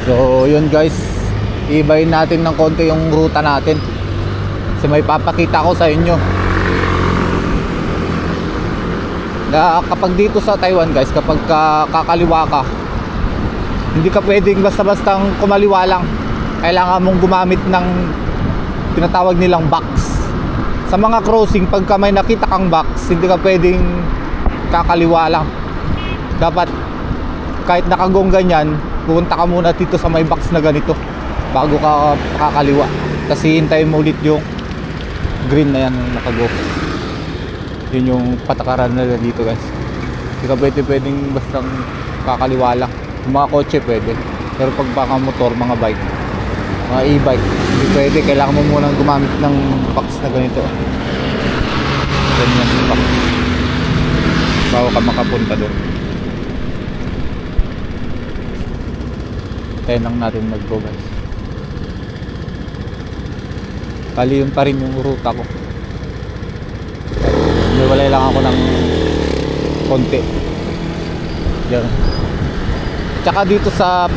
So yun guys, ibayin natin ng konti yung ruta natin kasi may papakita ko sa inyo na kapag dito sa Taiwan guys, kapag kakaliwa ka, hindi ka pwedeng basta-bastang kumaliwa lang. Kailangan mong gumamit ng tinatawag nilang box. Sa mga crossing, pagka may nakita kang box, hindi ka pwedeng kakaliwa lang. Dapat kahit nakagong ganyan, pupunta ka muna dito sa may box na ganito bago ka kakaliwa, kasi hintayin mo ulit yung green na yan nakago. Yun yung patakaran na dito guys. Hindi ka pwedeng bastang kakaliwa lang. Yung mga kotse pwede, pero pag baka motor, mga bike, mga e-bike, hindi pwede. Kailangan mo munang gumamit ng box na ganito. Ganyan yung box bago ka makapunta doon. Tayo lang natin mag-go guys. Bali yun pa rin yung ruta ko. Niwalay lang ako ng konti. Yan. Tsaka dito sa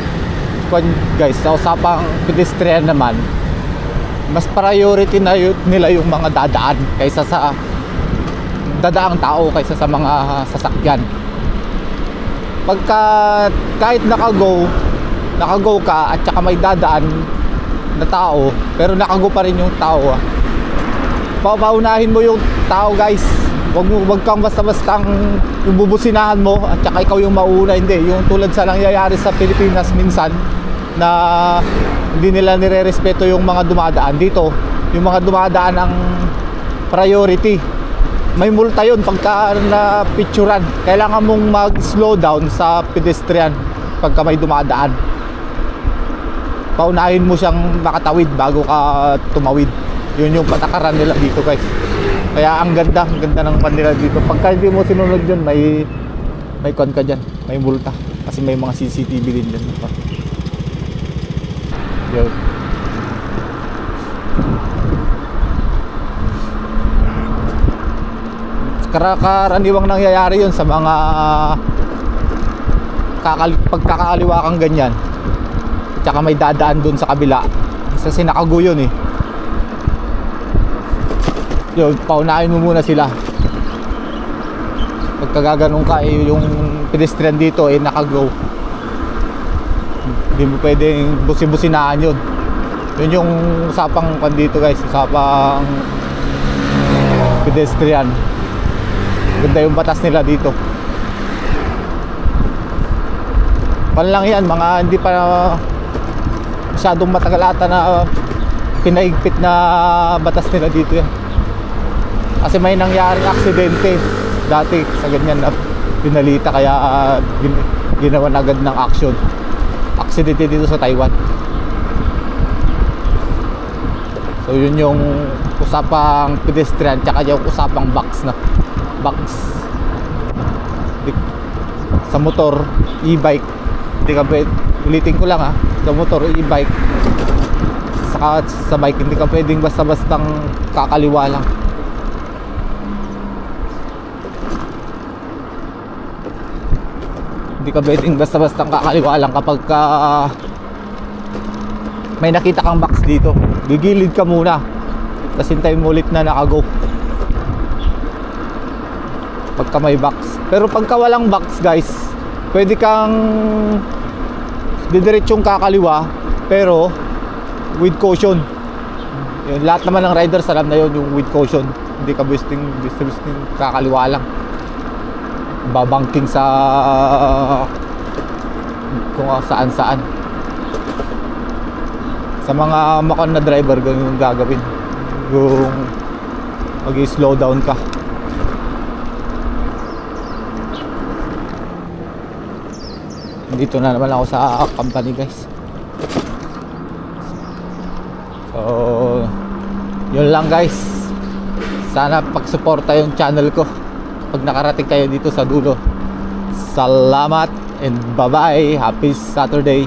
guys, sa usapang pedestrian naman, mas priority na nila yung mga dadaan kaysa sa dadaang tao, kaysa sa mga sasakyan. Pagka kahit nakago ka at saka may dadaan na tao, pero nakago pa rin yung tao, paunahin mo yung tao guys. Wag kang basta-bastang yung bubusinahan mo at saka ikaw yung mauna. Hindi, yung tulad sa nangyayari sa Pilipinas minsan na hindi nila nire-respeto yung mga dumadaan. Dito, yung mga dumadaan ang priority. May multa yun pagka na picturean. Kailangan mong mag-slow down sa pedestrian pagka may dumadaan. Paunahin mo siyang makatawid bago ka tumawid. Yun yung patakaran nila dito guys. Kaya ang ganda ng panila dito. Pagka hindi mo sinunod yun, may kon ka dyan, may multa. Kasi may mga CCTV din dyan. Yun. Karaniwang nangyayari yun sa mga pagkakaliwa kang ganyan. Tsaka may dadaan dun sa kabila kasi nakago yun eh. Yun, paunahin mo muna sila. Pagkagaganong ka eh, yung pedestrian dito eh nakago, hindi mo pwedeng busi-businahan yun. Yun yung usapang dito guys, usapang pedestrian. Ganda yung batas nila dito. Lang yan, mga hindi pa masyadong matagal ata na pinaigpit na batas nila dito yan. Kasi may nangyaring aksidente dati sa ganyan na pinalita, kaya ginawan agad ng action. Aksidente dito sa Taiwan. So yun yung usapang pedestrian, tsaka yung usapang box na box. Sa motor, e-bike, hindi ka pwede, ulitin ko lang ha, sa motor, e-bike, saka sa bike, hindi ka pwedeng basta-bastang kakaliwa lang. Hindi ka pwedeng basta-bastang kakaliwa lang kapag may nakita kang box dito. Gigilid ka muna, tapos hintayin mo ulit na nakago pagka may box. Pero pagka walang box guys, pwede kang didiretsong kakaliwa pero with caution. Yun, lahat naman ng riders alam na yun, yung with caution. Hindi ka busting kakaliwa lang, babangking sa kung saan-saan. Sa mga makon na driver, ganun yung gagawin, yung mag-slow down ka. Dito na naman ako sa company guys. So yun lang guys, sana pagsuporta yung channel ko pag nakarating kayo dito sa dulo. Salamat and bye bye. Happy Saturday.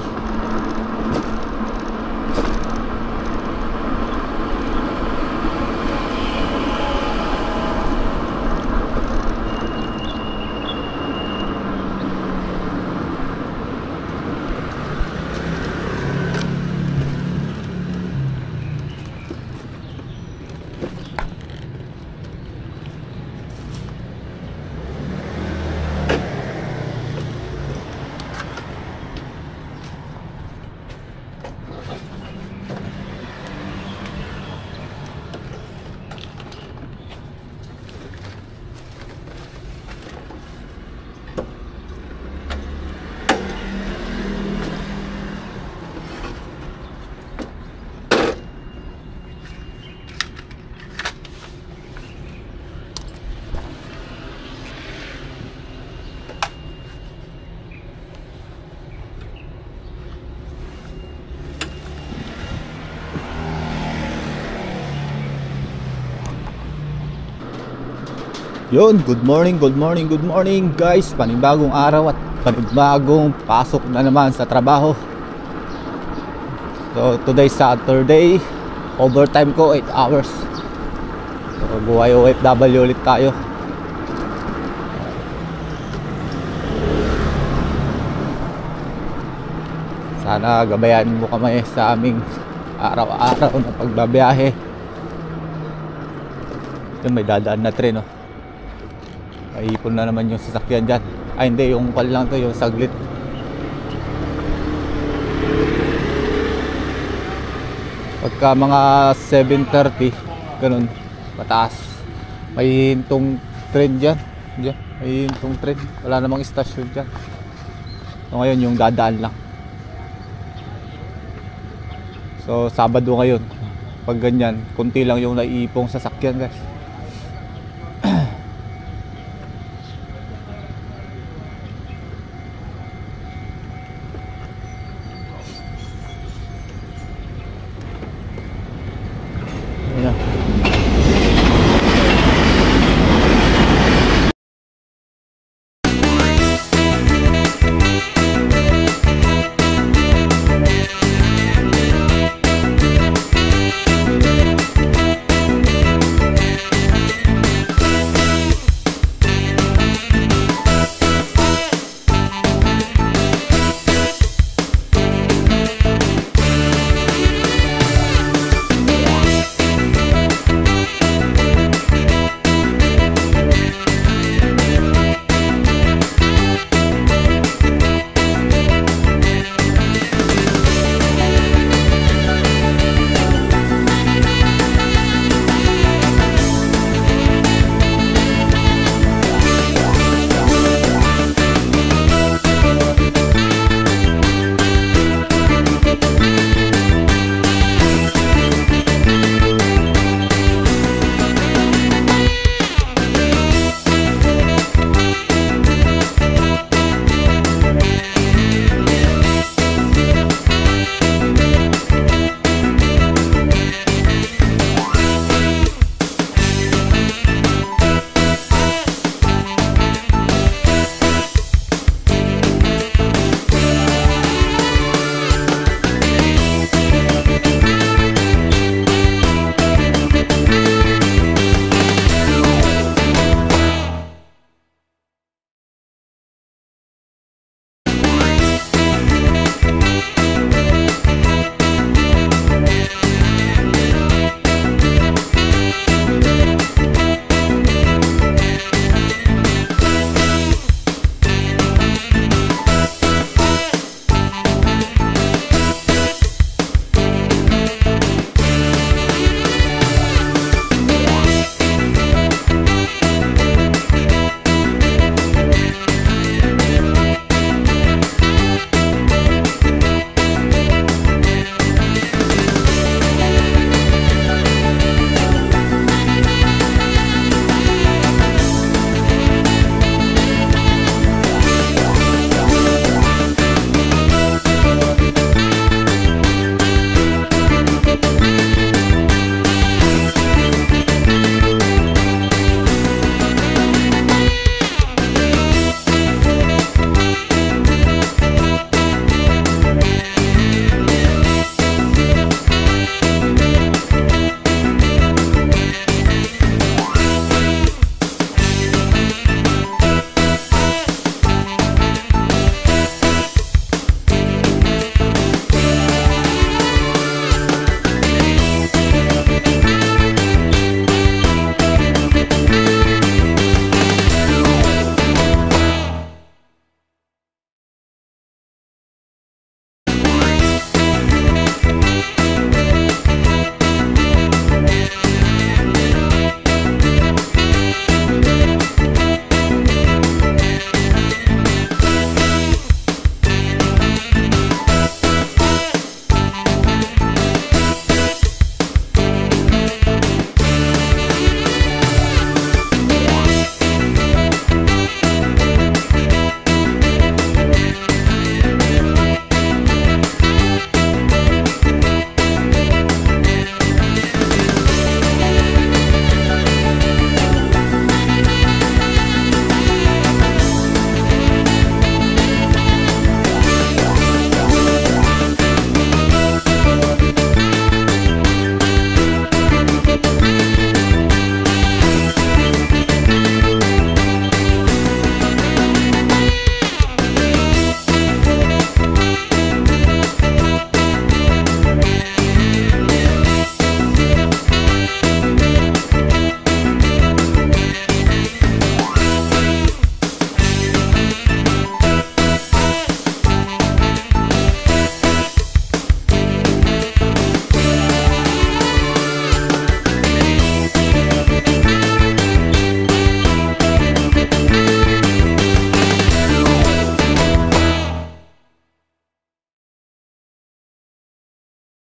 Yun, good morning guys. Panibagong araw at panibagong pasok na naman sa trabaho. So today Saturday, overtime ko 8 hours. So buhay OFW ulit tayo. Sana gabayan mo kami sa aming araw-araw na pagbabiyahe. Yun, may dadaan na tren, oh. Maipon na naman yung sasakyan dyan. Ay hindi, yung pal lang to, yung saglit. Pagka mga 7:30 ganun, mataas. May hintong tren dyan. May hintong tren. Wala namang istasyon dyan. So ngayon yung dadaan lang. So Sabado ngayon. Pag ganyan, kunti lang yung naiipong sasakyan guys.